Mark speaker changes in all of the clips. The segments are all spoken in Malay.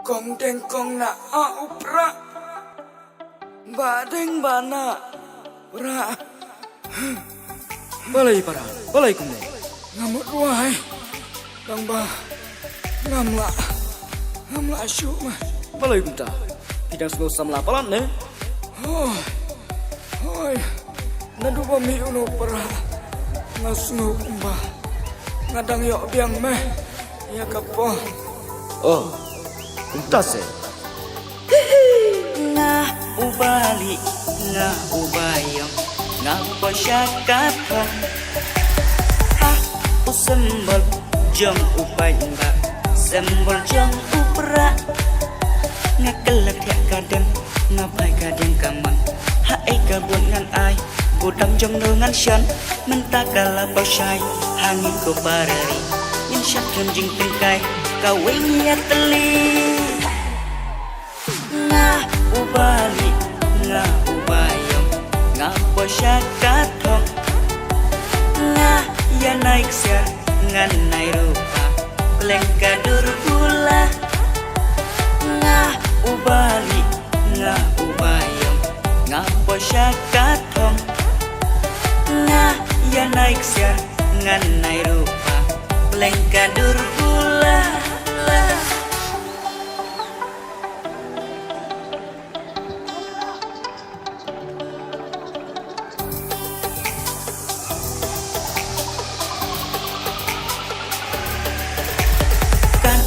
Speaker 1: Kong deng kong na upra badeng bana pra
Speaker 2: Balai para, balai kumne.
Speaker 1: ngamut ruai bang ba ngamla asyuk mah
Speaker 2: Balai kumta. Tidak semua samla palan ne.
Speaker 1: hoi nadu bami uno pra ngasnu kumba ngadang yok biang meh ya kapo
Speaker 2: Oh, kumta se.
Speaker 3: Nga ubali, nga ubayong, nga pasyakat ha. Ha, usembol jong upay nga, sembol jong upra. Nga kelak ya kadang, nga bay kadang kaman. Ha ay kabun ngan ay, budang jong no ngan syan. Mentakala pasyay, hangin ko parari. Insyak jong jing tengkay, kawing ya teli. Nga ubali, nga ubayong, nga pasyakat hong. Nga ya naik siya, nga naik rupa, lengkadur pula. Nga ubali, nga ubayong, nga pasyakat hong. Nga ya naik siya, nga naik rupa, lengkadur pula.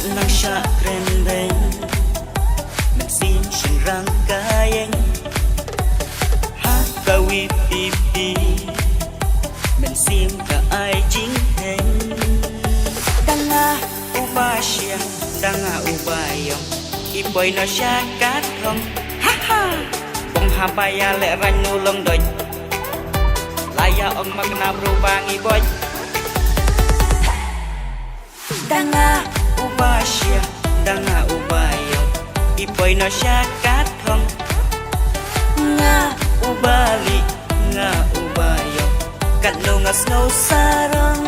Speaker 3: Nang sya krendeng men sim sing rang kayeng ha kawi pipi men sim ka ai jing heng danga ubasya danga ubayong ipoy no sya kat hong ha ha bong hapaya le rang nulong doj laya ong magna berubang iboy danga ubasya danga ubayong ipoy no syakat hong nga ubali nga ubayong katno nga snow sarong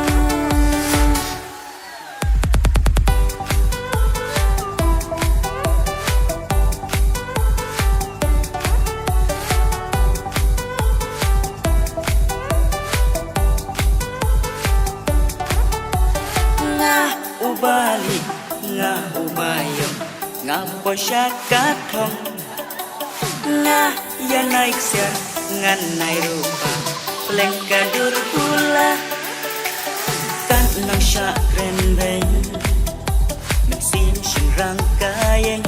Speaker 3: ubali nga ubayong nga pasyakat hong nga ya naik siya nga naik rupa lengkadur pula kan nang sya krendeng men sim sing rang kayeng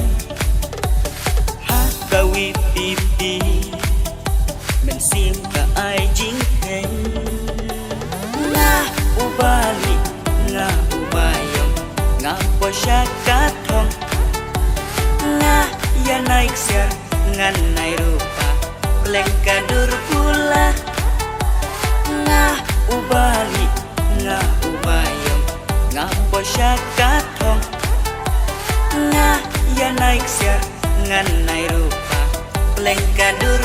Speaker 3: ha kawi pipi men sim ka ai jing heng nga ubali nga ubayong nga pasyakat hong nga ya naik siya nga naik rupa lengkadur pula nga ubali nga ubayong nga pasyakat hong nga ya naik siya nga naik rupa lengkadur